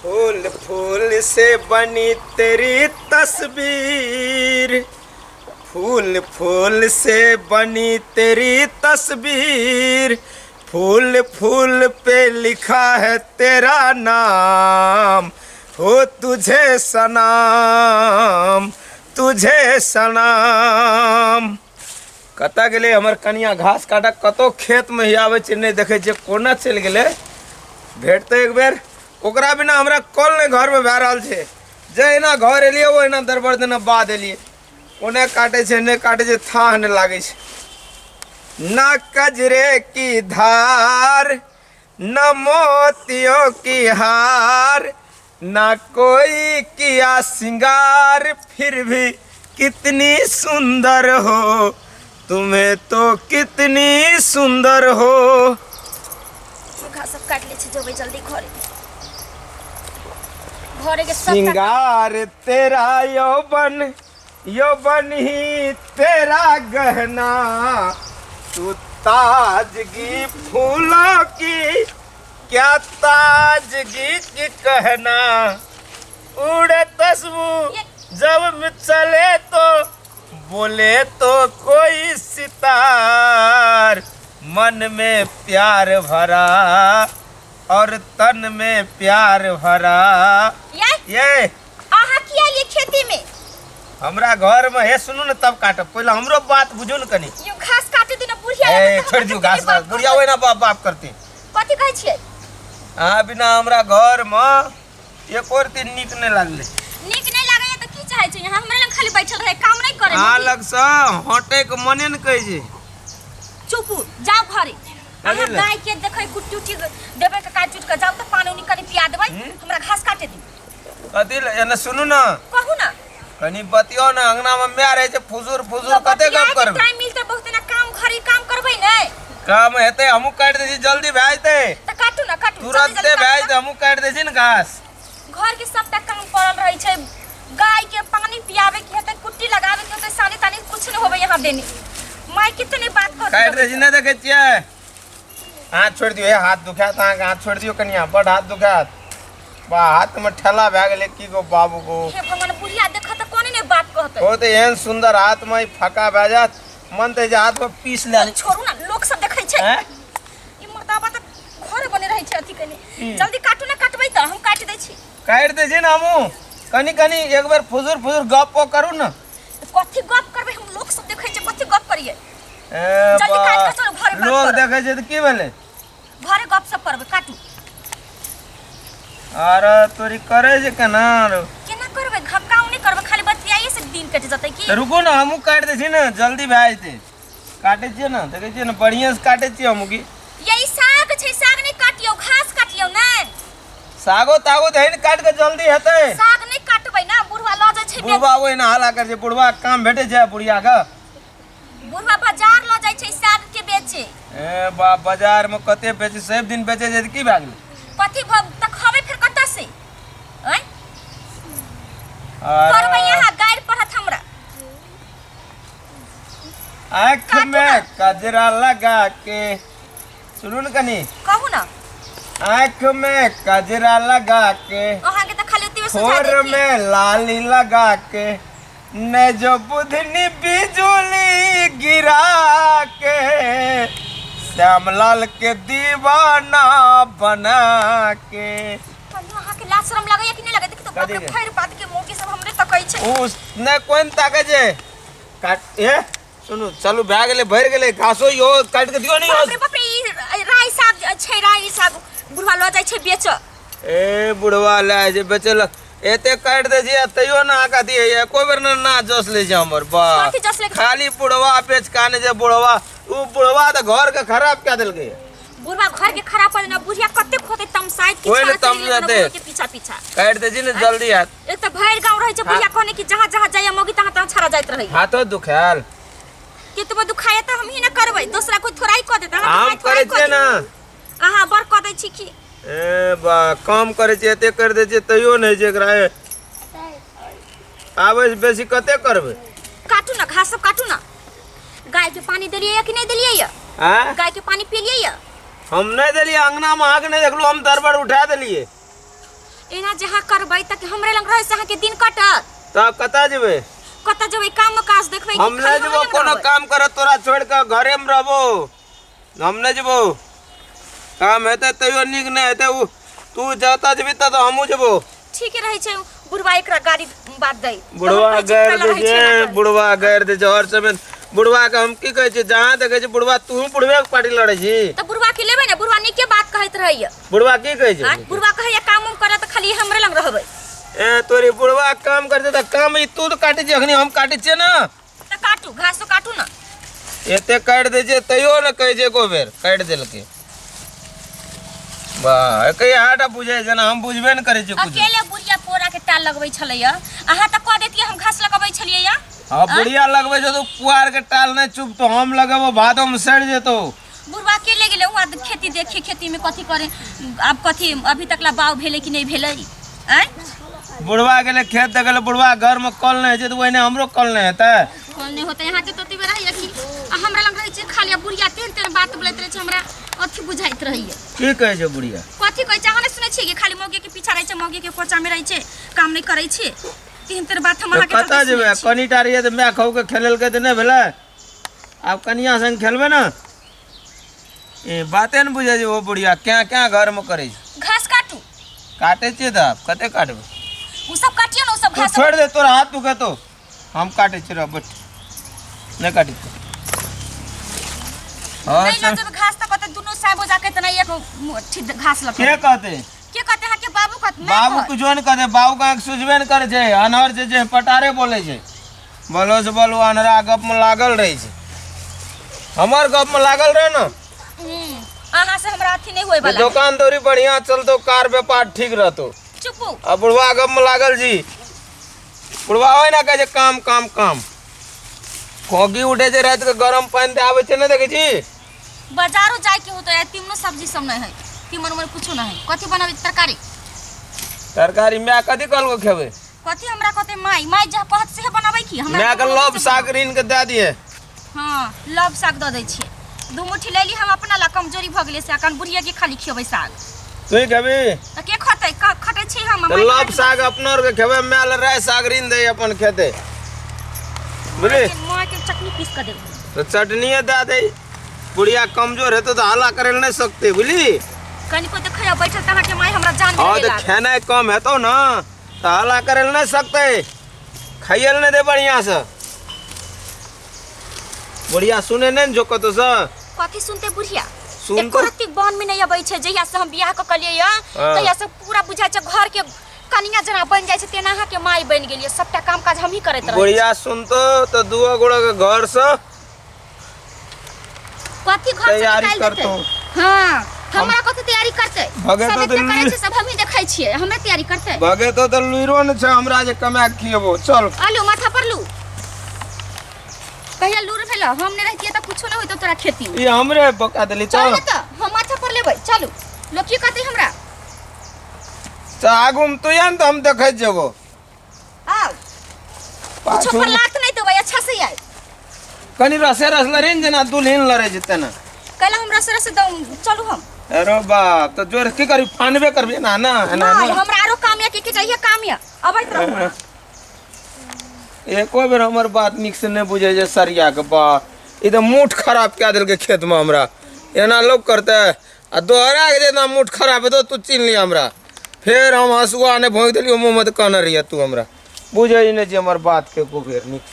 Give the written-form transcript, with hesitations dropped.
फूल फूल से बनी तेरी तस्वीर, फूल फूल से बनी तेरी तस्वीर, फूल फूल पे लिखा है तेरा नाम, हो तुझे सलाम, तुझे सलाम। कता गेले हमर कनिया घास काटा कतो खेत में ही आवे छै नहीं देखे छै कोना चल गेले। भेटते एक बेर ओकरा बिना हमरा कल नहीं घर में भए रहल छै। जहिना घर एलिए ओहिना दरबर दिना बाद एलिए। ओने काटे छै नहीं काटे छै था नहीं लागे छै। न कजरे की धार न मोतियों की हार, न कोई किया सिंगार, फिर भी कितनी सुंदर हो, तुम्हें तो कितनी सुंदर हो। सब काट ले जल्दी जल्दी घरे घरे के सब सिंगार तेरा यौवन, यौवन ही तेरा गहना, तू ताजगी फूलों की क्या ताजगी की कहना। उड़े तस्वीर जब चले तो बोले तो कोई सितार, मन में प्यार भरा और तन में प्यार भरा। ये आहा किया ये खेती में हमरा घर में है। सुनू न तब काटब, पहले हमरो बात बुझू न कनी। यो घास काटे दिन बुढ़िया ए छोड़ दियो घास, बुढ़िया होय ना बाप बाप करती। कथि कहै छियै? हां बिना हमरा घर में एक और दिन नीक नहीं लागले। नीक नहीं लागै त की चाहै छै? हमरा लग खाली बैठल रहे, काम नहीं करे। हां लग से हटे के मने न कहै छै। चुप जाओ घरे। अहाँ गाय के देखै कुट्टी उट्टी देबे के काट उट के जाओ त पानी उनी कनी पिया देबै, हमरा घास काटे दी। कथि एने सुनू न, कहू ना कनी बतियो न। अंगना में मैं रहे छै फुजुर फुजुर कते गप करबे। टाइम मिलते बहुत ना काम घरी काम करबै नै। काम हेते हमहु काट दे छी, जल्दी भेज दे त काटू ना काटू तुरंत भेज दे, हमहु काट दे छी न घास। घर के सबटा काम पड़ल रही छै। गाय के पानी पियावे के हेते, कुट्टी लगावे के हेते, सानी तानी कुछ नहीं होबे यहाँ देनी। मैं कितनी बात कर काट दे छी न देखे छियै। हाथ छोड़ दियो, ये हाथ दुखात, हाथ छोड़ दियो कनिया, बड़ हाथ दुखात। बा हाथ में ठेला भए गेले की गो बाबू गो। हे भगवान बुढ़िया देखत त कोनी ने बात कहते। हो त एहन सुंदर हाथ में फका भए जात, मन ते जे हाथ में पीस ले। छोड़ू ना, लोग सब देखै छै। ई मर्दाबा त घर बने रहै छै अथी कनी। जल्दी काटू ना, काटबै त हम काट दै छी। काट दे छी न हमहु। कनी कनी एक बार फुजुर फुजुर गप करू न। कथि गप करबै? हम लोग सब देखै छै, कथि गप करिए? ए जल्दी काट के चलो घरे बात लोग करब। देखे छै त की भेले? घरे गप सब करबै, काटू। अरे तोरी करे जे केना केना करबै? घक्काउ नहीं करबै, खाली बतियाइए से दिन कट जतै की। तो रुको ना, हमहु काट दे छी न, जल्दी भेज दे। काटे छियै न, देखे छियै न, बढ़िया से काटे छियै हमहु की। यही साग छै, साग नहीं काटियो, घास काटियो नै। सागो तागो दहिन काट के जल्दी हेतै। साग नहीं काटबै ना, बुढ़वा ल जाय छै। बुढ़वा ओइ ना हाला कर छै, बुढ़वा काम भेटे छै बुढ़िया का। बुढ़वा बाजार ल जाय छै साग के बेचे। ए बा बाजार में कते बेचे, सब दिन बेचे जे की भए गेलै? कथि त खबे फिर कत से? हैं? अरे करबै यहाँ गाइड पढ़त हमरा। आँख में कजरा लगा के, सुनू न कनी, कहू ना। आँख में कजरा लगा के, अहाँ के त खाली ओतबे सोचा ठोर देती। में लाली लगा के, ने जो बुधनी बिजुली गिरा के, श्यामलाल के दीवाना बना के। अहाँ के लाज शरम लगैया कि नहीं लगै? देखि तो बाप रे, खैर बात के मोगी सब हमरे तकै छै। उस ने कोन ताके जे काट ए सुनु चलू भए गेलै, भरि गेलै घासो यो काट के दियो नहीं। बाप रे ई राई साग छै, राई साग बुढ़वा ल जाय छै बेच। ए बुढ़वा ले जे बेचल एते काट दे जे तइयो ना आका दिए, एको बेर ना जोस ले जे हमर बा। खाली बुढ़वा बेच काने जे बुढ़वा, उ बुढ़वा त घर के खराब क्या देल गए। बुढ़वा घर के खराब कर ना, बुढ़िया कते खोते तमसाइत की ओए छाती के पीछा पीछा काट दे जी ने जल्दी हाथ। एक त भैर गांव रहै छै, बुढ़िया कहने की जहां जहां जाय मोगी तहां तहां छरा जाइत रहै। हाथो दुखाल केतबो दुखाए त हम ही न करबै, दूसरा कोई थोड़ाई क देत। हम करे छै ना, अहाँ बर क दै छी की। ए बा काम करे छै एते कर दे छै तइयो नहीं जे एकरा आबै बेसी कते करबै। काटू ना, घास सब काटू ना। गाय के पानी देलियै या कि नहीं देलियै या? हां गाय के पानी पिलियै या? हम नहीं देलिए, अंगना में आग नहीं देखलो, हम दरबार उठा देलिए। एना जहाँ करबै तक हमरे लंग रहे से अहाँ के दिन कटत। तब कता जेबे? कत जबै काम काज देखबै? हम नहीं जेबो कोनो काम कर तोरा छोड़ के घरे में रहबो। हम नहीं जेबो काम हेते तैयो निक नहीं हेते तू जाता जेबी त हमहू जेबो। ठीक रहे छै बुढ़वा एकरा गाड़ी बात दे। बुढ़वा गैर दे जे बुढ़वा गैर दे जे और समय बुढ़वा के हम की कहै छै जहां देखे छै बुढ़वा तू बुढ़वे के पार्टी लड़ै छी त बुढ़वा के लेबै ना। बुढ़वा नीके बात कहैत रहैय। बुढ़वा की कहै छै? बुढ़वा कहैया काम उम करे त खाली हमरे लंग रहबै। ए तोरी बुढ़वा काम करते त काम ई तू तो काटे छै अखनी हम काटे छै ना त काटू घास तो काटू ना। एते काट दे छै तैयो न कहै छै एको बेर काट देलके। वाह कई हाटा बुझे जना हम बुझबे न करे छै कुछ। अकेले बुढ़िया पोरा के टाल लगबै छलैया अहाँ त कह देतियै हम घास लगबै छलियै। हां बुढ़िया लगबै छै तो पुआर के टाल नहीं चुप तो हम लगबो भादो में सड़ जेतो। बुढ़वा के ले गेले वहां खेती देखी खेती में कथी करे अब कथी अभी तक ला बाव भेले कि नहीं भेले हैं? बुढ़वा गेले खेत दे गेले बुढ़वा घर में कल नहीं छै तो वही हमरो कल नहीं हेतै। कल नहीं होते यहाँ के तोती में रही कि हमरा लंग रही छै खाली बुढ़िया तेन तेन बात बोलैत रहे छै हमरा अथी बुझाइत रही है। की कहै छै बुढ़िया? कथी कहै छै अहाँ नहीं सुनै छी कि खाली मौगे के पीछा रही छै मौगे के कोचा में रही छै काम नहीं करै छै तीन तेर बात हम अहाँ के कता जेबे कनी टारिए त मैं खाऊ के खेलल के त नहीं भेलै। अब कनिया संग खेलबे ना ए बाते न बुझे जे ओ बुढ़िया क्या क्या घर में करे छै। घास काटू काटे छै त कते काटबे? उ सब काटियो ना उ सब घास छोड़ दे तोरा हाथ दुखे तो हम काटे छै रे बट नहीं काटी और नहीं ना जब घास त कते दुनो साइबो जाके त नहीं एक घास लगे के कहते है के बाबू कहत बाबू कुछ न कहते बाबू का सुझबे न करे छै अनहर जे पटारे बोले छै बोलो से बोलो अनरा गप में लागल रहे छै। हमर गप में लागल रहे न अहाँ से हमरा अथी नहीं होय वाला दुकान दौरी बढ़िया चलतो कार व्यापार ठीक रहतो। चुपू अब बुढ़वा गप में लागल जी बुढ़वा होय ना कहे काम काम काम खोगी उठे छै रात के गरम पानी दे आवे छै न देखे छी। बाजारो जाय के होतो है तीमनो सब्जी सब नहीं है तीमन में कुछ नहीं है कथी बनाबे तरकारी तरकारी मैं कथी कल को खेबे कथी हमरा कहते माई माई जा कहत से बनाबै की हमरा मैं के लब साग रीन के दे दिए। हां लब साग द दै छी दू मुट्ठी ले ली हम अपना ला कमजोरी भ गेले से अखन बुढ़िया के खाली खेबै साग तू खेबी त के खतै खटै छी हम तो लब साग अपनोर के खेबे मैं ले राय साग रीन दे अपन खेते बुझली मां के चटनी पीस के दे तो चटनी दे दे बुढ़िया कमजोर है तो हाला करे नहीं सकते बुझली। कनी को देखैया बैठल तहा के माई हमरा जान हां दे तो खाना कम है तो ना तो हाला करे नहीं सकते खाइल नहीं दे बढ़िया से बुढ़िया सुने नहीं जो कतो से कथी सुनते बुढ़िया सुन तो एकरती बन में नहीं अबै छै जहिया से हम बियाह क कलियै या तहिया से पूरा बुझाय छै घर के कनिया जना बन जाय छै तेना अहाँ के माई बन गेलियै सबटा काम काज हम ही करैत रहै। बुढ़िया सुन तो दुआ गोड़ा के घर से कथी घर से तैयारी करतो हां हमरा कथी तैयारी करते भगे सब तो करे छै सब हम ही देखै छियै हमरा तैयारी करते भगे तो लुइरो न छै हमरा जे कमा के खियबो चल आलू माथा पर लू कहिया लूर भेला हम नहीं रहतिए त कुछो न होइतो तोरा खेती ये हमरे बका देली चल त हम माथा पर लेबै चलू लोग की कहते हमरा त आगू में तू यान तो हम देखै जेबो आओ कुछो पर लात नहीं तो भाई अच्छा से आइ कनी रसे रस लरेन जना दुल्हन लरे जते ना कहला हम रस रस दऊ चलू हम अरे बाप तो जोर की करी फानबे करबे ना ना नहीं हमरा आरो काम या के चाहिए काम या अबैत रहू एको बेर हमर बात निक से नहीं बुझे जे सरिया के बा इधर मूठ खराब क्या दिल के खेत में हमरा एना लोग करते आ दोहरा के जेना मूठ खराब है तो तू चिन ली हमरा फिर हम हसुआ ने भोंक देलियो मुंह में कहना रहिया तू हमरा बुझे ही नहीं जे हमर बात के को फेर निक